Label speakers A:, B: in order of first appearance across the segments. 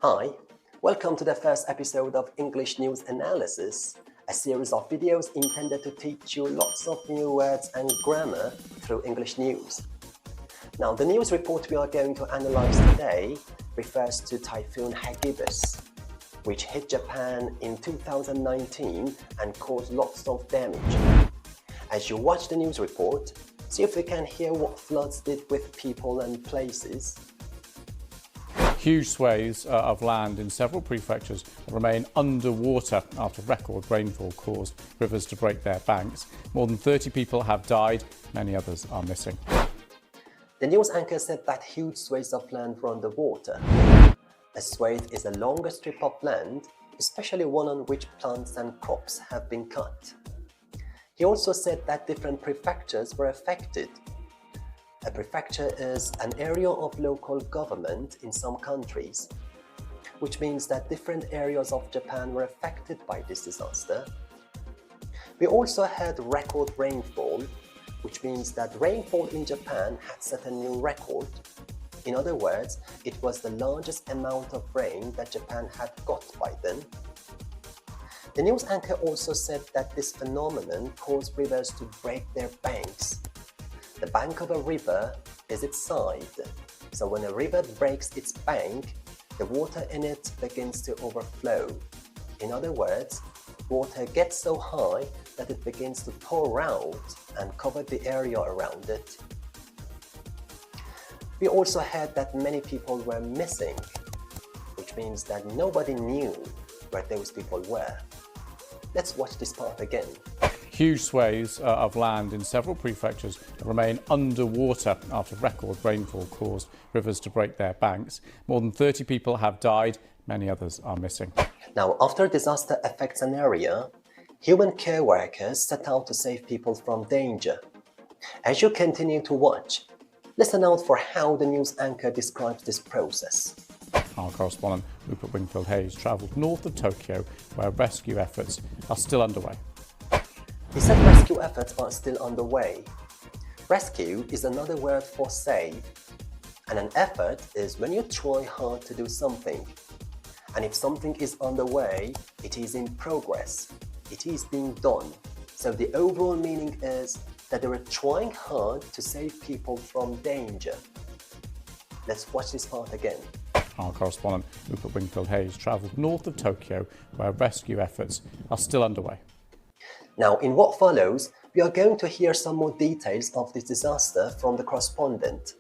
A: Hi, welcome to the first episode of English News Analysis, a series of videos intended to teach you lots of new words and grammar through English news. Now, the news report we are going to analyze today refers to Typhoon Hagibis, which hit Japan in 2019 and caused lots of damage. As you watch the news report, see if you can hear what floods did with people and places.
B: Huge swathes of land in several prefectures remain underwater after record rainfall caused rivers to break their banks. More than 30 people have died, many others are missing.
A: The news anchor said that huge swathes of land were underwater. A swathe is a longer strip of land, especially one on which plants and crops have been cut. He also said that different prefectures were affected. A prefecture is an area of local government in some countries, which means that different areas of Japan were affected by this disaster. We also had record rainfall, which means that rainfall in Japan had set a new record. In other words, it was the largest amount of rain that Japan had got by then. The news anchor also said that this phenomenon caused rivers to break their banks. The bank of a river is its side, so when a river breaks its bank, the water in it begins to overflow. In other words, water gets so high that it begins to pour out and cover the area around it. We also heard that many people were missing, which means that nobody knew where those people were. Let's watch this part again.
B: Huge swathes of land in several prefectures remain underwater after record rainfall caused rivers to break their banks. More than 30 people have died, many others are missing.
A: Now, after a disaster affects an area, human care workers set out to save people from danger. As you continue to watch, listen out for how the news anchor describes this process.
B: Our correspondent Rupert Wingfield-Hayes travelled north of Tokyo, where rescue efforts are still underway.
A: He said rescue efforts are still underway. Rescue is another word for save, and an effort is when you try hard to do something. And if something is underway, it is in progress. It is being done. So the overall meaning is that they were trying hard to save people from danger. Let's watch this part again.
B: Our correspondent Rupert Wingfield-Hayes travelled north of Tokyo, where rescue efforts are still underway.
A: Now, in what follows, we are going to hear some more details of this disaster from the correspondent.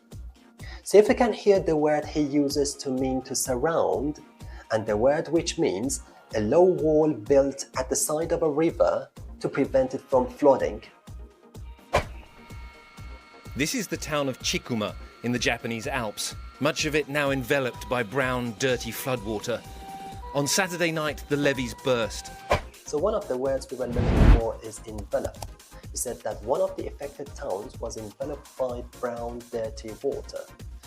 A: See if you can hear the word he uses to mean to surround, and the word which means a low wall built at the side of a river to prevent it from flooding.
C: This is the town of Chikuma in the Japanese Alps, much of it now enveloped by brown, dirty floodwater. On Saturday night, the levees burst.
A: So one of the words we were looking for is envelop. He said that one of the affected towns was enveloped by brown, dirty water.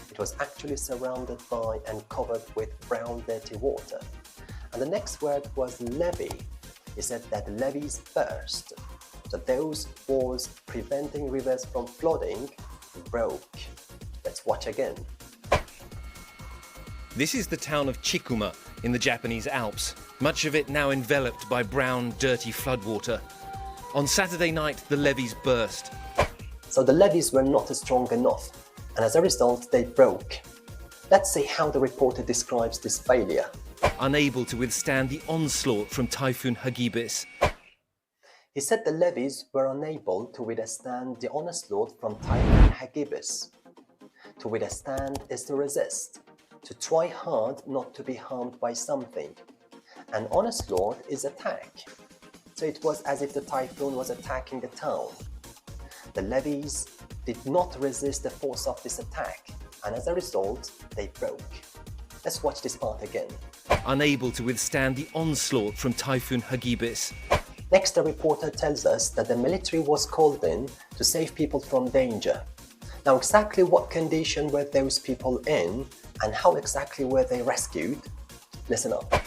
A: It was actually surrounded by and covered with brown, dirty water. And the next word was levee. He said that the levees burst. So those walls preventing rivers from flooding broke. Let's watch again.
C: This is the town of Chikuma in the Japanese Alps, much of it now enveloped by brown, dirty floodwater. On Saturday night, the levees burst.
A: So the levees were not strong enough, and as a result, they broke. Let's see how the reporter describes this failure.
C: Unable to withstand the onslaught from Typhoon Hagibis.
A: He said the levees were unable to withstand the onslaught from Typhoon Hagibis. To withstand is to resist, to try hard not to be harmed by something. An onslaught is attack. So it was as if the typhoon was attacking the town. The levees did not resist the force of this attack, and as a result, they broke. Let's watch this part again.
C: Unable to withstand the onslaught from Typhoon Hagibis.
A: Next, the reporter tells us that the military was called in to save people from danger. Now, exactly what condition were those people in, and how exactly were they rescued? Listen up.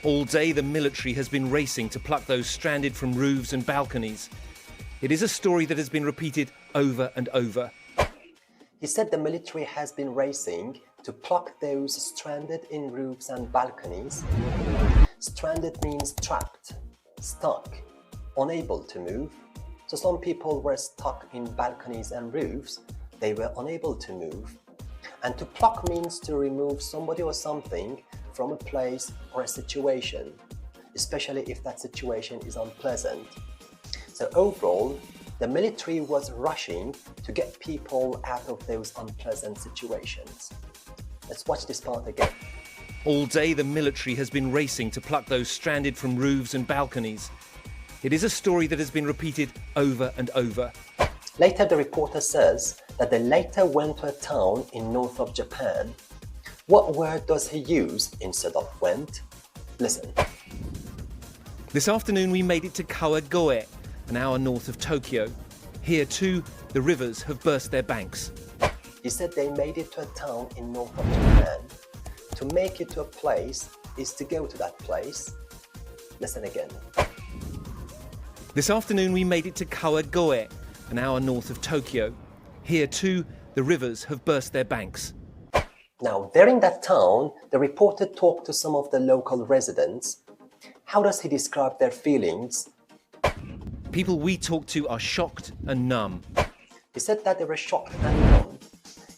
C: All day the military has been racing to pluck those stranded from roofs and balconies. It is a story that has been repeated over and over.
A: He said the military has been racing to pluck those stranded in roofs and balconies. Stranded means trapped, stuck, unable to move. So some people were stuck in balconies and roofs. They were unable to move. And to pluck means to remove somebody or something from a place or a situation, especially if that situation is unpleasant. So overall, the military was rushing to get people out of those unpleasant situations. Let's watch this part again.
C: All day the military has been racing to pluck those stranded from roofs and balconies. It is a story that has been repeated over and over.
A: Later, the reporter says that they later went to a town in north of Japan. What word does he use instead of went? Listen.
C: This afternoon we made it to Kawagoe, an hour north of Tokyo. Here too, the rivers have burst their banks.
A: He said they made it to a town in north of Japan. To make it to a place is to go to that place. Listen again.
C: This afternoon we made it to Kawagoe, an hour north of Tokyo. Here too, the rivers have burst their banks.
A: Now, there in that town, the reporter talked to some of the local residents. How does he describe their feelings?
C: People we talked to are shocked and numb.
A: He said that they were shocked and numb.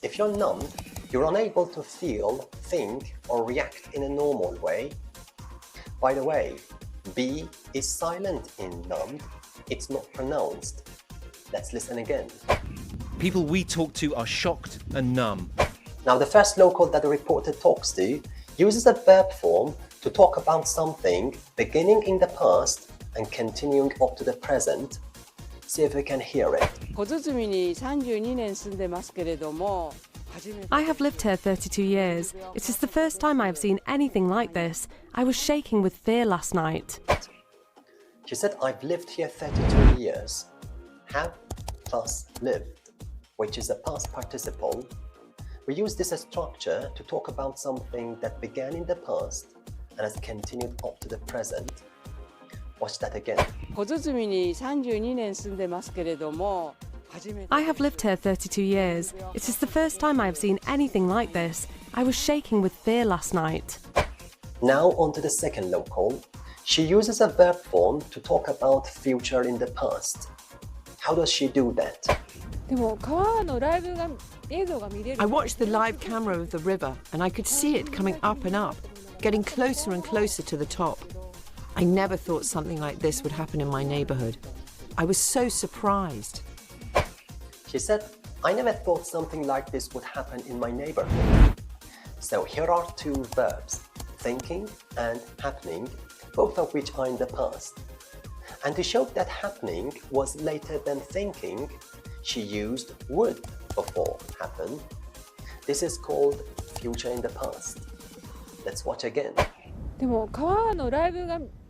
A: If you're numbed, you're unable to feel, think, or react in a normal way. By the way, B is silent in numbed. It's not pronounced. Let's listen again.
C: People we talked to are shocked and numb.
A: Now, the first local that the reporter talks to uses a verb form to talk about something beginning in the past and continuing up to the present. See if we can hear it.
D: I have lived here 32 years. It is the first time I have seen anything like this. I was shaking with fear last night.
A: She said, I've lived here 32 years. Have plus lived, which is a past participle. We use this as structure to talk about something that began in the past and has continued up to the present. Watch that again.
D: I have lived here 32 years. It is the first time I have seen anything like this. I was shaking with fear last night.
A: Now on to the second local. She uses a verb form to talk about future in the past. How does she do that?
E: I watched the live camera of the river and I could see it coming up and up, getting closer and closer to the top. I never thought something like this would happen in my neighborhood. I was so surprised.
A: She said, I never thought something like this would happen in my neighborhood. So here are two verbs, thinking and happening, both of which are in the past. And to show that happening was later than thinking, she used would before happen. This is called future in the past. Let's watch again.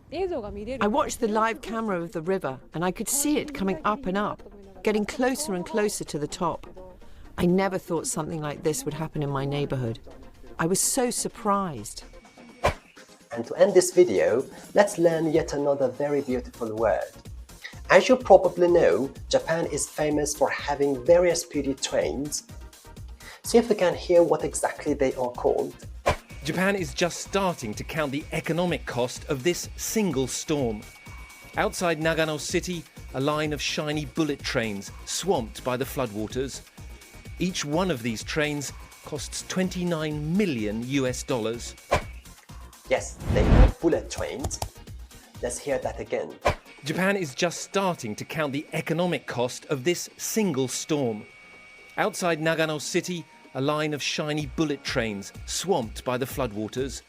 E: I watched the live camera of the river and I could see it coming up and up, getting closer and closer to the top. I never thought something like this would happen in my neighborhood. I was so surprised.
A: And to end this video, let's learn yet another very beautiful word. As you probably know, Japan is famous for having very speedy trains. See if we can hear what exactly they are called.
C: Japan is just starting to count the economic cost of this single storm. Outside Nagano City, a line of shiny bullet trains swamped by the floodwaters. Each one of these trains costs $29 million.
A: Yes, they are bullet trains. Let's hear that again.
C: Japan is just starting to count the economic cost of this single storm. Outside Nagano City, a line of shiny bullet trains swamped by the floodwaters.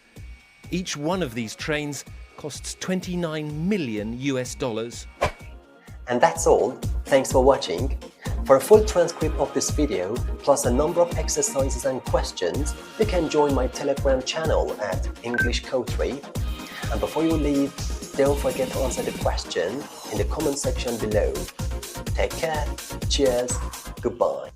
C: Each one of these trains costs $29 million.
A: And that's all. Thanks for watching. For a full transcript of this video, plus a number of exercises and questions, you can join my Telegram channel at English Coterie. And before you leave, don't forget to answer the question in the comment section below. Take care, cheers, goodbye.